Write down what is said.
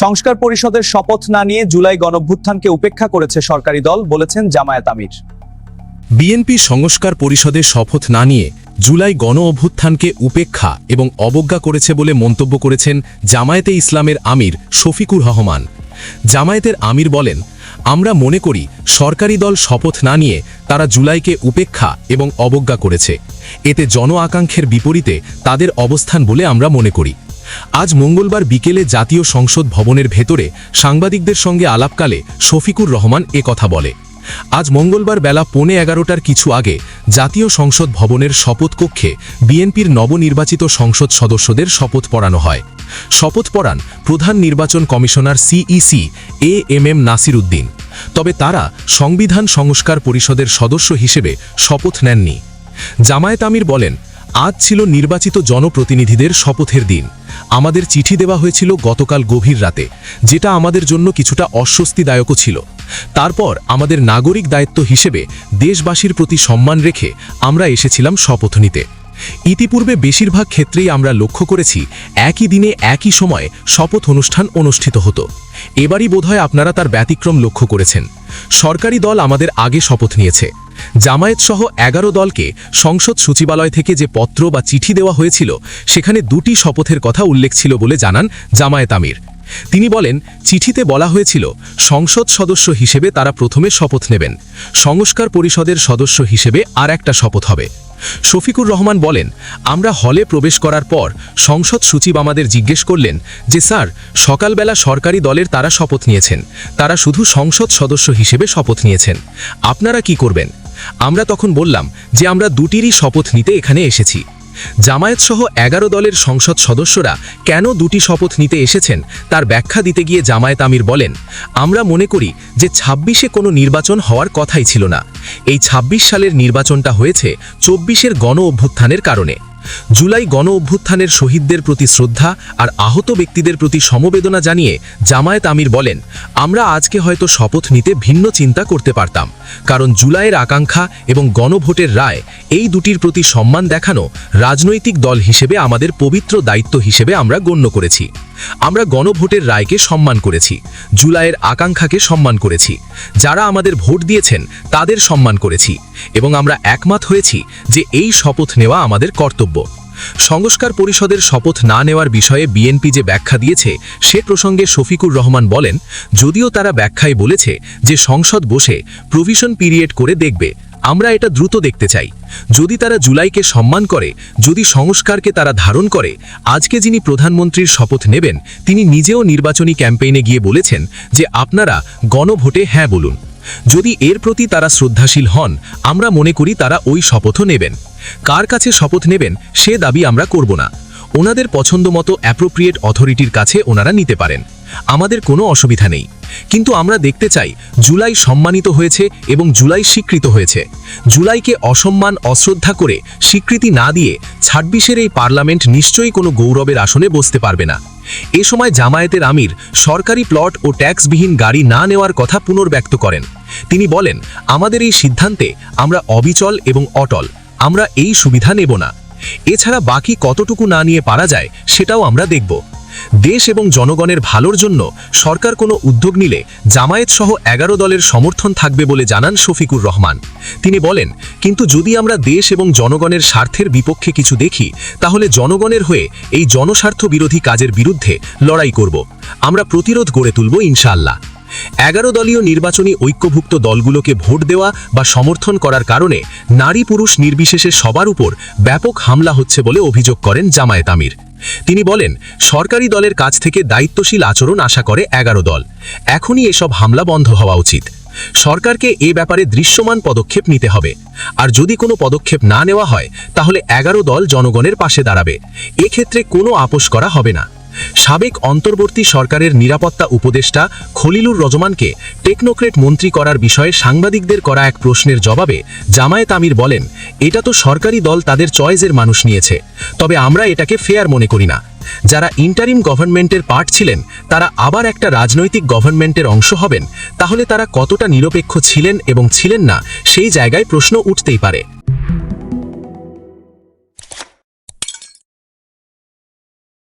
সংস্কার পরিষদের শপথ না নিয়ে জুলাই গণঅভ্যুত্থানকে উপেক্ষা করেছে সরকারি দল, বলেছেন জামায়াত আমির। বিএনপি সংস্কার পরিষদের শপথ না নিয়ে জুলাই গণঅভ্যুত্থানকে উপেক্ষা এবং অবজ্ঞা করেছে বলে মন্তব্য করেছেন জামায়াতে ইসলামের আমির শফিকুর রহমান। জামায়াতের আমির বলেন, আমরা মনে করি সরকারি দল শপথ না নিয়ে তারা জুলাইকে উপেক্ষা এবং অবজ্ঞা করেছে। এতে জন আকাঙ্ক্ষের বিপরীতে তাদের অবস্থান বলে আমরা মনে করি। আজ মঙ্গলবার বিকেলে জাতীয় সংসদ ভবনের ভেতরে সাংবাদিকদের সঙ্গে আলাপকালে শফিকুর রহমান কথা বলে। আজ মঙ্গলবার বেলা 11:15টার কিছু আগে জাতীয় সংসদ ভবনের শপথ কক্ষে বিএনপির নবনির্বাচিত সংসদ সদস্যদের শপথ পড়ানো হয়। শপথ পড়ান প্রধান নির্বাচন commissioner CEC AMM Nasir Uddin. তবে তারা সংবিধান সংস্কার পরিষদের সদস্য হিসেবে শপথ নেননি। জামায়াত আমির বলেন, আজ ছিল নির্বাচিত জনপ্রতিনিধিদের শপথের দিন। আমাদের চিঠি দেওয়া হয়েছিল গতকাল গভীর রাতে, যেটা আমাদের জন্য কিছুটা অস্বস্তিদায়কও ছিল। তারপর আমাদের নাগরিক দায়িত্ব হিসেবে দেশবাসীর প্রতি সম্মান রেখে আমরা এসেছিলাম শপথ নিতে। ইতিপূর্বে বেশিরভাগ ক্ষেত্রেই আমরা লক্ষ্য করেছি একই দিনে একই সময়ে শপথ অনুষ্ঠান অনুষ্ঠিত হতো। এবারই বোধহয় আপনারা তার ব্যতিক্রম লক্ষ্য করেছেন। সরকারি দল আমাদের আগে শপথ নিয়েছে। জামায়াত সহ 11 দলকে সংসদ সচিবালয় থেকে যে পত্র বা চিঠি দেওয়া হয়েছিল সেখানে 2টি শপথের কথা উল্লেখ ছিল বলে জানান জামায়াত আমির। তিনি বলেন, চিঠিতে বলা হয়েছিল সংসদ সদস্য হিসেবে তারা প্রথমে শপথ নেবেন, সংস্কার পরিষদের সদস্য হিসেবে আর একটা শপথ হবে। শফিকুর রহমান বলেন, আমরা হলে প্রবেশ করার পর সংসদ সচিব আমাদের জিজ্ঞেস করলেন যে স্যার, সকালবেলা সরকারি দলের তারা শপথ নিয়েছেন, তারা শুধু সংসদ সদস্য হিসেবে শপথ নিয়েছেন, আপনারা কি করবেন? আমরা তখন বললাম যে আমরা 2টিরই শপথ নিতে এখানে এসেছি। জামায়াত সহ 11 দলের সংসদ সদস্যরা কেন 2টি শপথ নিতে এসেছেন তার ব্যাখ্যা দিতে গিয়ে জামায়াত আমির বলেন, আমরা মনে করি যে 26-এ কোনো নির্বাচন হওয়ার কথাই ছিল না। এই 26 সালের নির্বাচনটা হয়েছে 24-এর গণ অভ্যুত্থানের কারণে। জুলাই গণ অভ্যুত্থানের শহীদদের প্রতি শ্রদ্ধা আর আহত ব্যক্তিদের প্রতি সমবেদনা জানিয়ে জামায়াত আমির বলেন, আমরা আজকে হয়তো শপথ নিতে ভিন্ন চিন্তা করতে পারতাম, কারণ জুলাইয়ের আকাঙ্ক্ষা এবং গণভোটের রায় এই দুটির প্রতি সম্মান দেখানো রাজনৈতিক দল হিসেবে আমাদের পবিত্র দায়িত্ব হিসেবে আমরা গণ্য করেছি। আমরা গণভোটের রায়কে সম্মান করেছি, জুলাইয়ের আকাঙ্ক্ষাকে সম্মান করেছি, যারা আমাদের ভোট দিয়েছেন তাদের সম্মান করেছি এবং আমরা একমত হয়েছি যে এই শপথ নেওয়া আমাদের কর্তব্য। সংস্কার পরিষদের শপথ না নেওয়ার বিষয়ে বিএনপি যে ব্যাখ্যা দিয়েছে সে প্রসঙ্গে শফিকুর রহমান বলেন, যদিও তারা ব্যাখ্যায় বলেছে যে সংসদ বসে প্রভিশন পিরিয়ড করে দেখবে, আমরা এটা দ্রুত দেখতে চাই। যদি তারা জুলাইকে সম্মান করে, যদি সংস্কারকে তারা ধারণ করে, আজকে যিনি প্রধানমন্ত্রীর শপথ নেবেন তিনি নিজেও নির্বাচনী ক্যাম্পেইনে গিয়ে বলেছেন যে আপনারা গণভোটে হ্যাঁ বলুন। যদি এর প্রতি তারা শ্রদ্ধাশীল হন, আমরা মনে করি তারা ওই শপথও নেবেন। কার কাছে শপথ নেবেন সে দাবি আমরা করব না। ওনাদের পছন্দমতো অ্যাপ্রোপ্রিয়েট অথরিটির কাছে ওনারা নিতে পারেন, আমাদের কোনো অসুবিধা নেই। কিন্তু আমরা দেখতে চাই জুলাই সম্মানিত হয়েছে এবং জুলাই স্বীকৃত হয়েছে। জুলাইকে অসম্মান অশ্রদ্ধা করে স্বীকৃতি না দিয়ে 26-এর এই পার্লামেন্ট নিশ্চয়ই কোনো গৌরবের আসনে বসতে পারবে না। এ সময় জামায়াতের আমির সরকারি প্লট ও ট্যাক্সবিহীন গাড়ি না নেওয়ার কথা পুনর্ব্যক্ত করেন। তিনি বলেন, আমাদের এই সিদ্ধান্তে আমরা অবিচল এবং অটল, আমরা এই সুবিধা নেব না। এছাড়া বাকি কতটুকু না নিয়ে পারা যায় সেটাও আমরা দেখব। দেশ এবং জনগণের ভালোর জন্য সরকার কোনো উদ্যোগ নিলে জামায়াত সহ 11 দলের সমর্থন থাকবে বলে জানান শফিকুর রহমান। তিনি বলেন, কিন্তু যদি আমরা দেশ এবং জনগণের স্বার্থের বিপক্ষে কিছু দেখি তাহলে জনগণের হয়ে এই জনস্বার্থ বিরোধী কাজের বিরুদ্ধে লড়াই করব। আমরা প্রতিরোধ গড়ে তুলব ইনশাআল্লাহ। 11 দলীয় নির্বাচনী ঐক্যভুক্ত দলগুলোকে ভোট দেওয়া বা সমর্থন করার কারণে নারী পুরুষ নির্বিশেষে সবার উপর ব্যাপক হামলা হচ্ছে বলে অভিযোগ করেন জামায়াত আমির। তিনি বলেন, সরকারি দলের কাছ থেকে দায়িত্বশীল আচরণ আশা করে 11 দল। এখনই এসব হামলা বন্ধ হওয়া উচিত। সরকারকে এ ব্যাপারে দৃশ্যমান পদক্ষেপ নিতে হবে। আর যদি কোনো পদক্ষেপ না নেওয়া হয় তাহলে 11 দল জনগণের পাশে দাঁড়াবে। এক্ষেত্রে কোনো আপোষ করা হবে না। সাবেক অন্তর্বর্তী সরকারের নিরাপত্তা উপদেষ্টা খলিলুর রহমানকে টেকনোক্রেট মন্ত্রী করার বিষয়ে সাংবাদিকদের করা এক প্রশ্নের জবাবে জামায়াত আমির বলেন, এটা তো সরকারি দল তাদের চয়েসের মানুষ নিয়েছে, তবে আমরা এটাকে ফেয়ার মনে করি না। যারা ইন্টারিম গভর্নমেন্টের পার্ট ছিলেন তারা আবার একটা রাজনৈতিক গভর্নমেন্টের অংশ হবেন, তাহলে তারা কতটা নিরপেক্ষ ছিলেন এবং ছিলেন না সেই জায়গায় প্রশ্ন উঠতেই পারে।